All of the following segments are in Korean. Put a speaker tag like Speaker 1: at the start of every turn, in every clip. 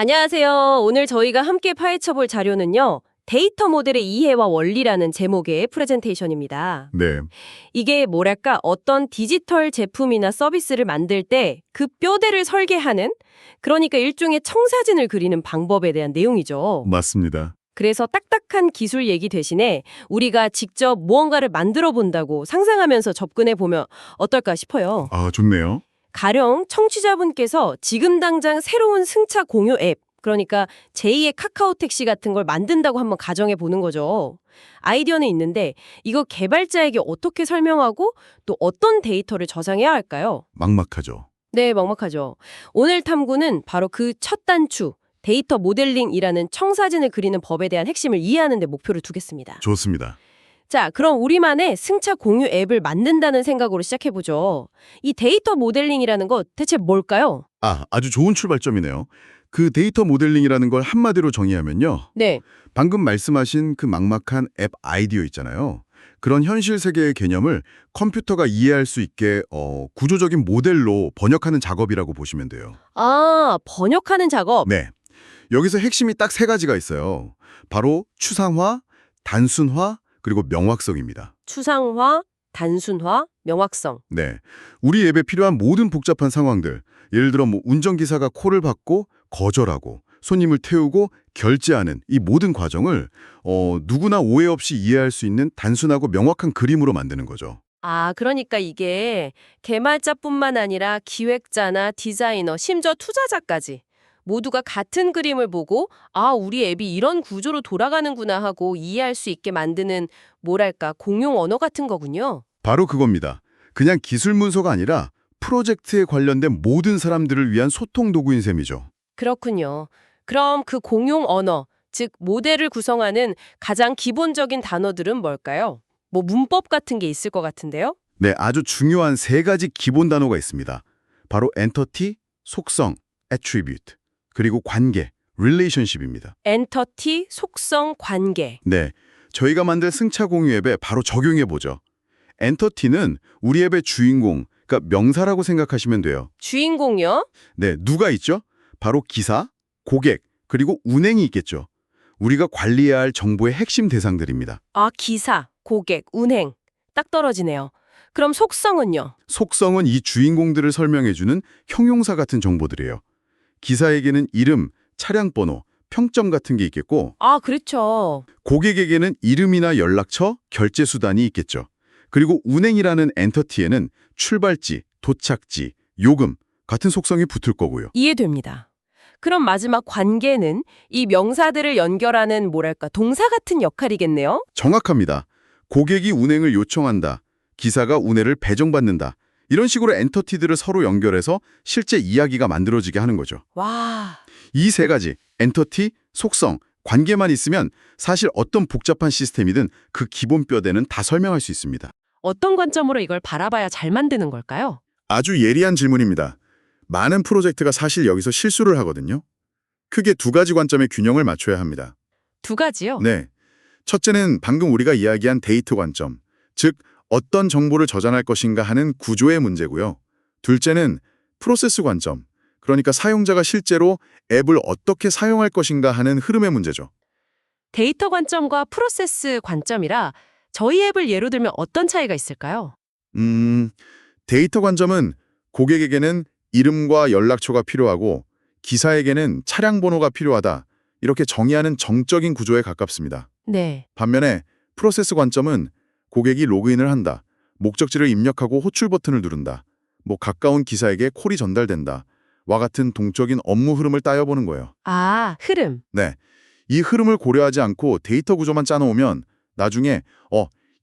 Speaker 1: 안녕하세요. 오늘 저희가 함께 파헤쳐볼 자료는요. 데이터 모델의 이해와 원리라는 제목의 프레젠테이션입니다.
Speaker 2: 네,
Speaker 1: 이게 뭐랄까 어떤 디지털 제품이나 서비스를 만들 때 그 뼈대를 설계하는 그러니까 일종의 청사진을 그리는 방법에 대한 내용이죠.
Speaker 2: 맞습니다.
Speaker 1: 그래서 딱딱한 기술 얘기 대신에 우리가 직접 무언가를 만들어 본다고 상상하면서 접근해 보면 어떨까 싶어요.
Speaker 2: 아, 좋네요.
Speaker 1: 가령 청취자분께서 지금 당장 새로운 승차 공유 앱, 그러니까 제2의 카카오 택시 같은 걸 만든다고 한번 가정해 보는 거죠. 아이디어는 있는데 이거 개발자에게 어떻게 설명하고 또 어떤 데이터를 저장해야 할까요?
Speaker 2: 막막하죠.
Speaker 1: 네, 막막하죠. 오늘 탐구는 바로 그 첫 단추, 데이터 모델링이라는 청사진을 그리는 법에 대한 핵심을 이해하는 데 목표를 두겠습니다.
Speaker 2: 좋습니다.
Speaker 1: 자, 그럼 우리만의 승차 공유 앱을 만든다는 생각으로 시작해보죠. 이 데이터 모델링이라는 거 대체 뭘까요?
Speaker 2: 아주 좋은 출발점이네요. 그 데이터 모델링이라는 걸 한마디로 정의하면요.
Speaker 1: 네,
Speaker 2: 방금 말씀하신 그 막막한 앱 아이디어 있잖아요. 그런 현실 세계의 개념을 컴퓨터가 이해할 수 있게 구조적인 모델로 번역하는 작업이라고 보시면 돼요.
Speaker 1: 아, 번역하는 작업.
Speaker 2: 네. 여기서 핵심이 딱 세 가지가 있어요. 바로 추상화, 단순화, 그리고 명확성입니다.
Speaker 1: 추상화, 단순화, 명확성.
Speaker 2: 네. 우리 앱에 필요한 모든 복잡한 상황들, 예를 들어 운전기사가 콜을 받고 거절하고 손님을 태우고 결제하는 이 모든 과정을 누구나 오해 없이 이해할 수 있는 단순하고 명확한 그림으로 만드는 거죠.
Speaker 1: 아, 그러니까 이게 개발자뿐만 아니라 기획자나 디자이너, 심지어 투자자까지 모두가 같은 그림을 보고 아, 우리 앱이 이런 구조로 돌아가는구나 하고 이해할 수 있게 만드는 뭐랄까 공용 언어 같은 거군요.
Speaker 2: 바로 그겁니다. 그냥 기술 문서가 아니라 프로젝트에 관련된 모든 사람들을 위한 소통 도구인 셈이죠.
Speaker 1: 그렇군요. 그럼 그 공용 언어, 즉 모델을 구성하는 가장 기본적인 단어들은 뭘까요? 뭐 문법 같은 게 있을 것 같은데요?
Speaker 2: 네, 아주 중요한 세 가지 기본 단어가 있습니다. 바로 엔터티, 속성, attribute, 그리고 관계, relationship입니다.
Speaker 1: 엔터티, 속성, 관계.
Speaker 2: 네, 저희가 만든 승차 공유 앱에 바로 적용해보죠. 엔터티는 우리 앱의 주인공, 그러니까 명사라고 생각하시면 돼요.
Speaker 1: 주인공요?
Speaker 2: 네, 누가 있죠? 바로 기사, 고객, 그리고 운행이 있겠죠. 우리가 관리해야 할 정보의 핵심 대상들입니다.
Speaker 1: 아, 기사, 고객, 운행. 딱 떨어지네요. 그럼 속성은요?
Speaker 2: 속성은 이 주인공들을 설명해주는 형용사 같은 정보들이에요. 기사에게는 이름, 차량 번호, 평점 같은 게 있겠고
Speaker 1: 아, 그렇죠.
Speaker 2: 고객에게는 이름이나 연락처, 결제 수단이 있겠죠. 그리고 운행이라는 엔터티에는 출발지, 도착지, 요금 같은 속성이 붙을 거고요.
Speaker 1: 이해됩니다. 그럼 마지막 관계는 이 명사들을 연결하는 뭐랄까 동사 같은 역할이겠네요?
Speaker 2: 정확합니다. 고객이 운행을 요청한다. 기사가 운행을 배정받는다. 이런 식으로 엔터티들을 서로 연결해서 실제 이야기가 만들어지게 하는 거죠.
Speaker 1: 와,
Speaker 2: 이 세 가지, 엔터티, 속성, 관계만 있으면 사실 어떤 복잡한 시스템이든 그 기본 뼈대는 다 설명할 수 있습니다.
Speaker 1: 어떤 관점으로 이걸 바라봐야 잘 만드는 걸까요?
Speaker 2: 아주 예리한 질문입니다. 많은 프로젝트가 사실 여기서 실수를 하거든요. 크게 두 가지 관점의 균형을 맞춰야 합니다.
Speaker 1: 두 가지요?
Speaker 2: 네. 첫째는 방금 우리가 이야기한 데이터 관점, 즉 어떤 정보를 저장할 것인가 하는 구조의 문제고요. 둘째는 프로세스 관점, 그러니까 사용자가 실제로 앱을 어떻게 사용할 것인가 하는 흐름의 문제죠.
Speaker 1: 데이터 관점과 프로세스 관점이라 저희 앱을 예로 들면 어떤 차이가 있을까요?
Speaker 2: 데이터 관점은 고객에게는 이름과 연락처가 필요하고 기사에게는 차량 번호가 필요하다. 이렇게 정의하는 정적인 구조에 가깝습니다.
Speaker 1: 네.
Speaker 2: 반면에 프로세스 관점은 고객이 로그인을 한다. 목적지를 입력하고 호출 버튼을 누른다. 가까운 기사에게 콜이 전달된다. 와 같은 동적인 업무 흐름을 따여보는 거예요.
Speaker 1: 아, 흐름.
Speaker 2: 네. 이 흐름을 고려하지 않고 데이터 구조만 짜놓으면 나중에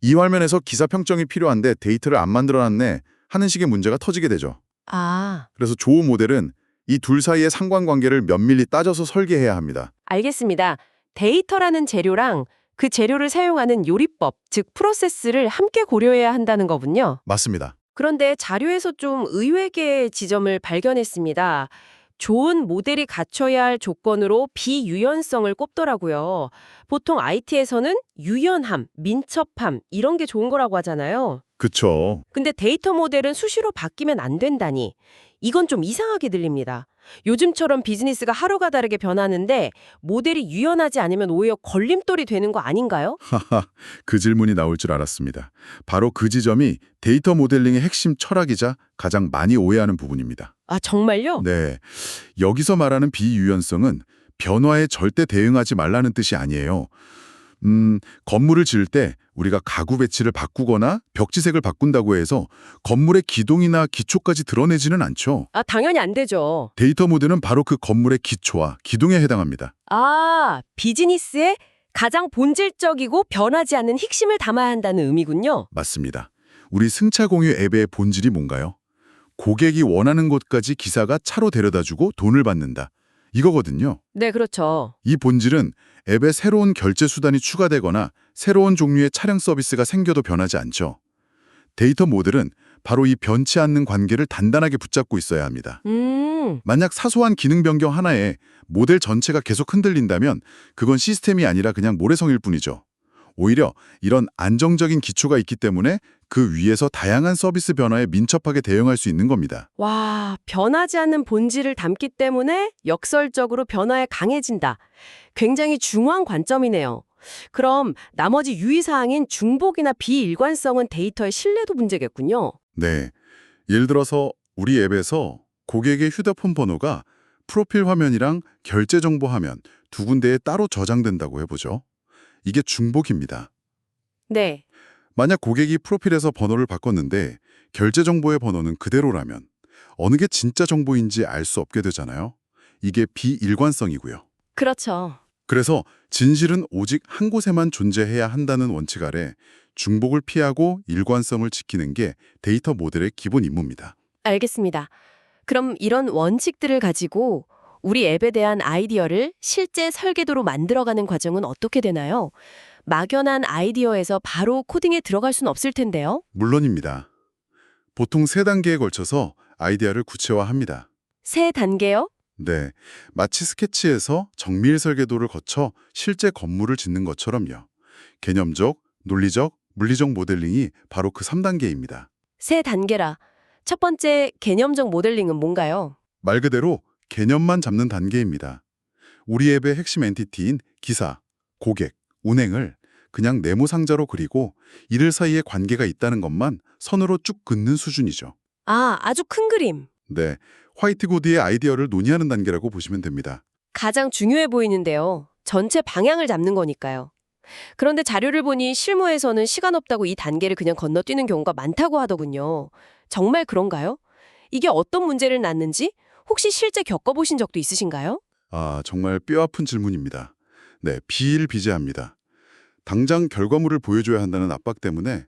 Speaker 2: 이 화면에서 기사 평점이 필요한데 데이터를 안 만들어놨네 하는 식의 문제가 터지게 되죠.
Speaker 1: 아,
Speaker 2: 그래서 좋은 모델은 이 둘 사이의 상관관계를 면밀히 따져서 설계해야 합니다.
Speaker 1: 알겠습니다. 데이터라는 재료랑 그 재료를 사용하는 요리법, 즉 프로세스를 함께 고려해야 한다는 거군요.
Speaker 2: 맞습니다.
Speaker 1: 그런데 자료에서 좀 의외의 지점을 발견했습니다. 좋은 모델이 갖춰야 할 조건으로 비유연성을 꼽더라고요. 보통 IT에서는 유연함, 민첩함 이런 게 좋은 거라고 하잖아요.
Speaker 2: 그쵸.
Speaker 1: 근데 데이터 모델은 수시로 바뀌면 안 된다니. 이건 좀 이상하게 들립니다. 요즘처럼 비즈니스가 하루가 다르게 변하는데 모델이 유연하지 않으면 오히려 걸림돌이 되는 거 아닌가요?
Speaker 2: 하하, 그 질문이 나올 줄 알았습니다. 바로 그 지점이 데이터 모델링의 핵심 철학이자 가장 많이 오해하는 부분입니다.
Speaker 1: 아, 정말요?
Speaker 2: 네, 여기서 말하는 비유연성은 변화에 절대 대응하지 말라는 뜻이 아니에요. 건물을 지을 때 우리가 가구 배치를 바꾸거나 벽지색을 바꾼다고 해서 건물의 기동이나 기초까지 드러내지는 않죠.
Speaker 1: 아, 당연히 안 되죠.
Speaker 2: 데이터 모델은 바로 그 건물의 기초와 기동에 해당합니다.
Speaker 1: 아, 비즈니스의 가장 본질적이고 변하지 않는 핵심을 담아야 한다는 의미군요.
Speaker 2: 맞습니다. 우리 승차 공유 앱의 본질이 뭔가요? 고객이 원하는 곳까지 기사가 차로 데려다주고 돈을 받는다. 이거거든요.
Speaker 1: 네, 그렇죠.
Speaker 2: 이 본질은 앱에 새로운 결제 수단이 추가되거나 새로운 종류의 차량 서비스가 생겨도 변하지 않죠. 데이터 모델은 바로 이 변치 않는 관계를 단단하게 붙잡고 있어야 합니다. 만약 사소한 기능 변경 하나에 모델 전체가 계속 흔들린다면 그건 시스템이 아니라 그냥 모래성일 뿐이죠. 오히려 이런 안정적인 기초가 있기 때문에 그 위에서 다양한 서비스 변화에 민첩하게 대응할 수 있는 겁니다.
Speaker 1: 와, 변하지 않는 본질을 담기 때문에 역설적으로 변화에 강해진다. 굉장히 중요한 관점이네요. 그럼 나머지 유의사항인 중복이나 비일관성은 데이터의 신뢰도 문제겠군요.
Speaker 2: 네. 예를 들어서 우리 앱에서 고객의 휴대폰 번호가 프로필 화면이랑 결제 정보 화면 두 군데에 따로 저장된다고 해보죠. 이게 중복입니다.
Speaker 1: 네.
Speaker 2: 만약 고객이 프로필에서 번호를 바꿨는데 결제 정보의 번호는 그대로라면 어느 게 진짜 정보인지 알 수 없게 되잖아요. 이게 비일관성이고요.
Speaker 1: 그렇죠.
Speaker 2: 그래서 진실은 오직 한 곳에만 존재해야 한다는 원칙 아래 중복을 피하고 일관성을 지키는 게 데이터 모델의 기본 임무입니다.
Speaker 1: 알겠습니다. 그럼 이런 원칙들을 가지고 우리 앱에 대한 아이디어를 실제 설계도로 만들어가는 과정은 어떻게 되나요? 막연한 아이디어에서 바로 코딩에 들어갈 수는 없을 텐데요.
Speaker 2: 물론입니다. 보통 3단계에 걸쳐서 아이디어를 구체화합니다.
Speaker 1: 3단계요?
Speaker 2: 네, 마치 스케치에서 정밀 설계도를 거쳐 실제 건물을 짓는 것처럼요. 개념적, 논리적, 물리적 모델링이 바로 그 3단계입니다.
Speaker 1: 3단계라. 첫 번째 개념적 모델링은 뭔가요?
Speaker 2: 말 그대로 개념만 잡는 단계입니다. 우리 앱의 핵심 엔티티인 기사, 고객, 운행을 그냥 네모 상자로 그리고 이들 사이에 관계가 있다는 것만 선으로 쭉 긋는 수준이죠.
Speaker 1: 아, 아주 큰 그림.
Speaker 2: 네, 화이트보드의 아이디어를 논의하는 단계라고 보시면 됩니다.
Speaker 1: 가장 중요해 보이는데요. 전체 방향을 잡는 거니까요. 그런데 자료를 보니 실무에서는 시간 없다고 이 단계를 그냥 건너뛰는 경우가 많다고 하더군요. 정말 그런가요? 이게 어떤 문제를 낳는지 혹시 실제 겪어보신 적도 있으신가요?
Speaker 2: 아, 정말 뼈아픈 질문입니다. 네, 비일비재합니다. 당장 결과물을 보여줘야 한다는 압박 때문에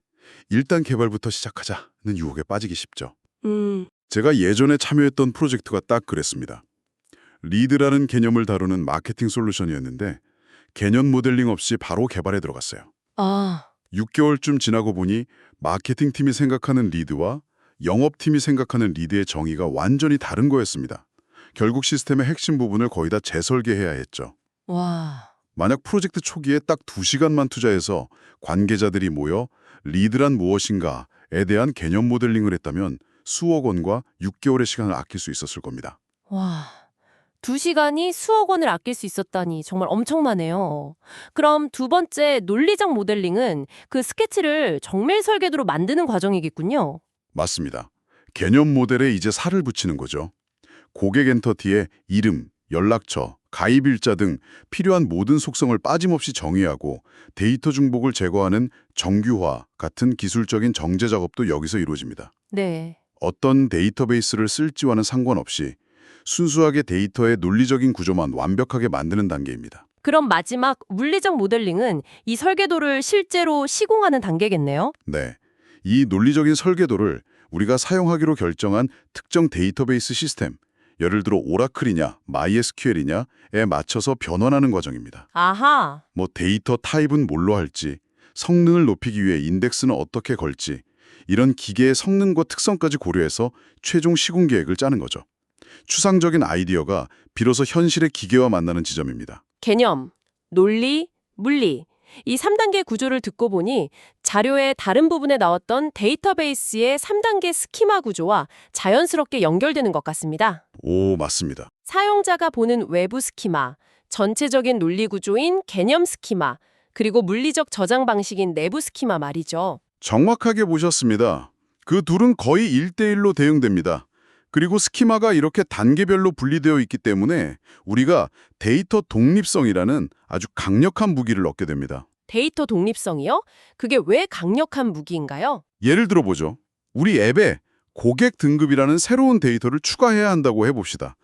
Speaker 2: 일단 개발부터 시작하자는 유혹에 빠지기 쉽죠. 제가 예전에 참여했던 프로젝트가 딱 그랬습니다. 리드라는 개념을 다루는 마케팅 솔루션이었는데 개념 모델링 없이 바로 개발에 들어갔어요.
Speaker 1: 아,
Speaker 2: 6개월쯤 지나고 보니 마케팅팀이 생각하는 리드와 영업팀이 생각하는 리드의 정의가 완전히 다른 거였습니다. 결국 시스템의 핵심 부분을 거의 다 재설계해야 했죠.
Speaker 1: 와.
Speaker 2: 만약 프로젝트 초기에 딱 2시간만 투자해서 관계자들이 모여 리드란 무엇인가에 대한 개념 모델링을 했다면 수억 원과 6개월의 시간을 아낄 수 있었을 겁니다.
Speaker 1: 와. 2시간이 수억 원을 아낄 수 있었다니 정말 엄청나네요. 그럼 두 번째 논리적 모델링은 그 스케치를 정밀 설계도로 만드는 과정이겠군요.
Speaker 2: 맞습니다. 개념 모델에 이제 살을 붙이는 거죠. 고객 엔터티의 이름, 연락처, 가입일자 등 필요한 모든 속성을 빠짐없이 정의하고 데이터 중복을 제거하는 정규화 같은 기술적인 정제 작업도 여기서 이루어집니다.
Speaker 1: 네.
Speaker 2: 어떤 데이터베이스를 쓸지와는 상관없이 순수하게 데이터의 논리적인 구조만 완벽하게 만드는 단계입니다.
Speaker 1: 그럼 마지막 물리적 모델링은 이 설계도를 실제로 시공하는 단계겠네요.
Speaker 2: 네, 이 논리적인 설계도를 우리가 사용하기로 결정한 특정 데이터베이스 시스템, 예를 들어 오라클이냐, MySQL이냐에 맞춰서 변환하는 과정입니다.
Speaker 1: 아하.
Speaker 2: 뭐 데이터 타입은 뭘로 할지, 성능을 높이기 위해 인덱스는 어떻게 걸지, 이런 기계의 성능과 특성까지 고려해서 최종 시공 계획을 짜는 거죠. 추상적인 아이디어가 비로소 현실의 기계와 만나는 지점입니다.
Speaker 1: 개념, 논리, 물리. 이 3단계 구조를 듣고 보니 자료의 다른 부분에 나왔던 데이터베이스의 3단계 스키마 구조와 자연스럽게 연결되는 것 같습니다.
Speaker 2: 오, 맞습니다.
Speaker 1: 사용자가 보는 외부 스키마, 전체적인 논리 구조인 개념 스키마, 그리고 물리적 저장 방식인 내부 스키마 말이죠.
Speaker 2: 정확하게 보셨습니다. 그 둘은 거의 1대1로 대응됩니다. 그리고 스키마가 이렇게 단계별로 분리되어 있기 때문에 우리가 데이터 독립성이라는 아주 강력한 무기를 얻게 됩니다.
Speaker 1: 데이터 독립성이요? 그게 왜 강력한 무기인가요?
Speaker 2: 예를 들어보죠. 우리 앱에 고객 등급이라는 새로운 데이터를 추가해야 한다고 해봅시다.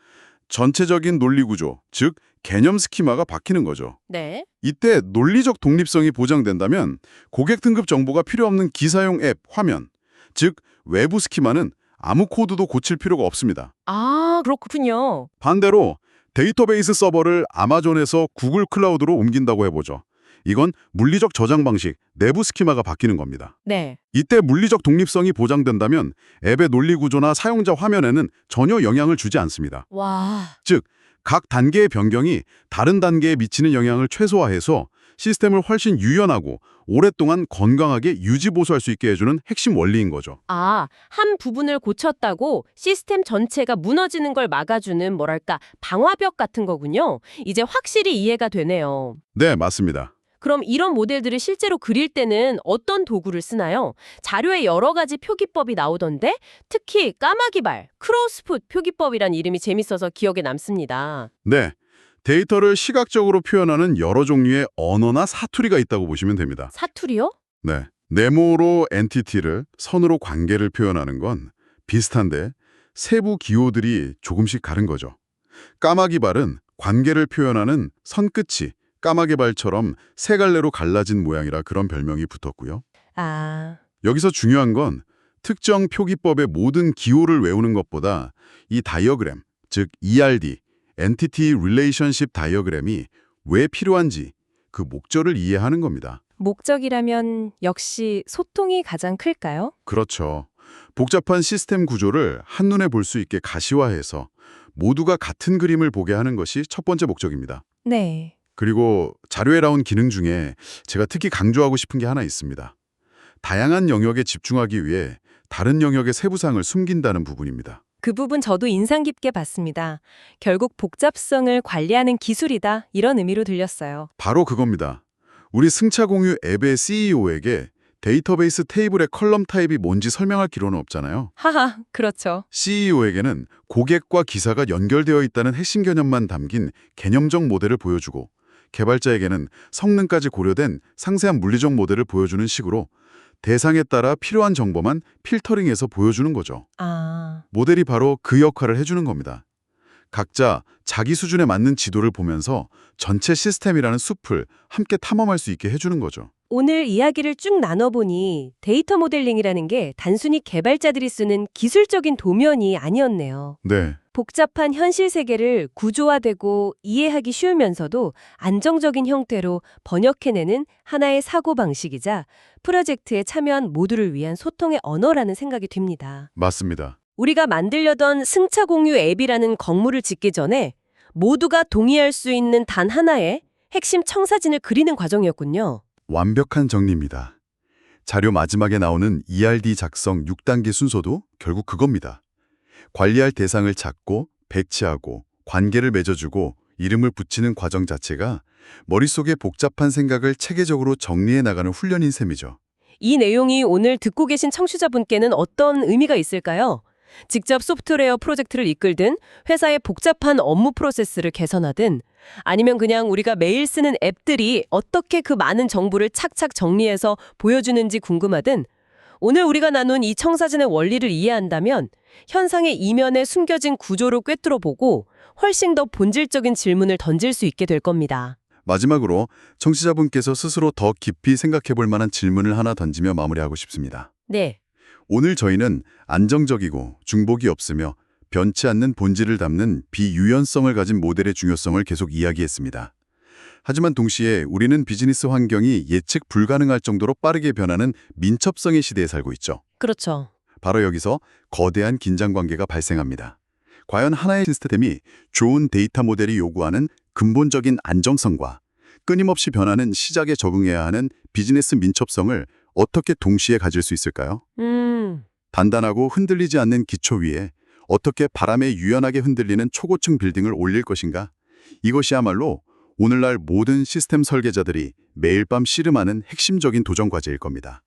Speaker 2: 전체적인 논리 구조, 즉 개념 스키마가 바뀌는 거죠.
Speaker 1: 네.
Speaker 2: 이때 논리적 독립성이 보장된다면 고객 등급 정보가 필요 없는 기사용 앱, 화면, 즉 외부 스키마는 아무 코드도 고칠 필요가 없습니다.
Speaker 1: 아, 그렇군요.
Speaker 2: 반대로 데이터베이스 서버를 아마존에서 구글 클라우드로 옮긴다고 해보죠. 이건 물리적 저장 방식, 내부 스키마가 바뀌는 겁니다.
Speaker 1: 네.
Speaker 2: 이때 물리적 독립성이 보장된다면 앱의 논리 구조나 사용자 화면에는 전혀 영향을 주지 않습니다.
Speaker 1: 와.
Speaker 2: 즉, 각 단계의 변경이 다른 단계에 미치는 영향을 최소화해서 시스템을 훨씬 유연하고 오랫동안 건강하게 유지보수할 수 있게 해주는 핵심 원리인 거죠.
Speaker 1: 아, 한 부분을 고쳤다고 시스템 전체가 무너지는 걸 막아주는 뭐랄까 방화벽 같은 거군요. 이제 확실히 이해가 되네요.
Speaker 2: 네, 맞습니다.
Speaker 1: 그럼 이런 모델들을 실제로 그릴 때는 어떤 도구를 쓰나요? 자료에 여러 가지 표기법이 나오던데 특히 까마귀발, 크로스풋 표기법이란 이름이 재밌어서 기억에 남습니다.
Speaker 2: 네, 데이터를 시각적으로 표현하는 여러 종류의 언어나 사투리가 있다고 보시면 됩니다.
Speaker 1: 사투리요?
Speaker 2: 네, 네모로 엔티티를, 선으로 관계를 표현하는 건 비슷한데 세부 기호들이 조금씩 다른 거죠. 까마귀발은 관계를 표현하는 선끝이 까마귀발처럼 세 갈래로 갈라진 모양이라 그런 별명이 붙었고요.
Speaker 1: 아,
Speaker 2: 여기서 중요한 건 특정 표기법의 모든 기호를 외우는 것보다 이 다이어그램, 즉 ERD, Entity Relationship 다이어그램이 왜 필요한지 그 목적을 이해하는 겁니다.
Speaker 3: 목적이라면 역시 소통이 가장 클까요?
Speaker 2: 그렇죠. 복잡한 시스템 구조를 한눈에 볼 수 있게 가시화해서 모두가 같은 그림을 보게 하는 것이 첫 번째 목적입니다.
Speaker 3: 네.
Speaker 2: 그리고 자료에 나온 기능 중에 제가 특히 강조하고 싶은 게 하나 있습니다. 다양한 영역에 집중하기 위해 다른 영역의 세부사항을 숨긴다는 부분입니다.
Speaker 3: 그 부분 저도 인상 깊게 봤습니다. 결국 복잡성을 관리하는 기술이다 이런 의미로 들렸어요.
Speaker 2: 바로 그겁니다. 우리 승차공유 앱의 CEO에게 데이터베이스 테이블의 컬럼 타입이 뭔지 설명할 기로는 없잖아요.
Speaker 3: 하하, 그렇죠.
Speaker 2: CEO에게는 고객과 기사가 연결되어 있다는 핵심 개념만 담긴 개념적 모델을 보여주고 개발자에게는 성능까지 고려된 상세한 물리적 모델을 보여주는 식으로 대상에 따라 필요한 정보만 필터링해서 보여주는 거죠.
Speaker 3: 아,
Speaker 2: 모델이 바로 그 역할을 해주는 겁니다. 각자 자기 수준에 맞는 지도를 보면서 전체 시스템이라는 숲을 함께 탐험할 수 있게 해주는 거죠.
Speaker 3: 오늘 이야기를 쭉 나눠보니 데이터 모델링이라는 게 단순히 개발자들이 쓰는 기술적인 도면이 아니었네요.
Speaker 2: 네,
Speaker 3: 복잡한 현실 세계를 구조화되고 이해하기 쉬우면서도 안정적인 형태로 번역해내는 하나의 사고방식이자 프로젝트에 참여한 모두를 위한 소통의 언어라는 생각이 듭니다.
Speaker 2: 맞습니다.
Speaker 1: 우리가 만들려던 승차 공유 앱이라는 건물을 짓기 전에 모두가 동의할 수 있는 단 하나의 핵심 청사진을 그리는 과정이었군요.
Speaker 2: 완벽한 정리입니다. 자료 마지막에 나오는 ERD 작성 6단계 순서도 결국 그겁니다. 관리할 대상을 찾고 배치하고 관계를 맺어주고 이름을 붙이는 과정 자체가 머릿속의 복잡한 생각을 체계적으로 정리해 나가는 훈련인 셈이죠.
Speaker 1: 이 내용이 오늘 듣고 계신 청취자분께는 어떤 의미가 있을까요? 직접 소프트웨어 프로젝트를 이끌든 회사의 복잡한 업무 프로세스를 개선하든 아니면 그냥 우리가 매일 쓰는 앱들이 어떻게 그 많은 정보를 착착 정리해서 보여주는지 궁금하든 오늘 우리가 나눈 이 청사진의 원리를 이해한다면 현상의 이면에 숨겨진 구조를 꿰뚫어보고 훨씬 더 본질적인 질문을 던질 수 있게 될 겁니다.
Speaker 2: 마지막으로 청취자분께서 스스로 더 깊이 생각해 볼 만한 질문을 하나 던지며 마무리하고 싶습니다.
Speaker 1: 네.
Speaker 2: 오늘 저희는 안정적이고 중복이 없으며 변치 않는 본질을 담는 비유연성을 가진 모델의 중요성을 계속 이야기했습니다. 하지만 동시에 우리는 비즈니스 환경이 예측 불가능할 정도로 빠르게 변하는 민첩성의 시대에 살고 있죠.
Speaker 1: 그렇죠.
Speaker 2: 바로 여기서 거대한 긴장 관계가 발생합니다. 과연 하나의 시스템이 좋은 데이터 모델이 요구하는 근본적인 안정성과 끊임없이 변하는 시작에 적응해야 하는 비즈니스 민첩성을 어떻게 동시에 가질 수 있을까요? 단단하고 흔들리지 않는 기초 위에 어떻게 바람에 유연하게 흔들리는 초고층 빌딩을 올릴 것인가? 이것이야말로 오늘날 모든 시스템 설계자들이 매일 밤 씨름하는 핵심적인 도전 과제일 겁니다.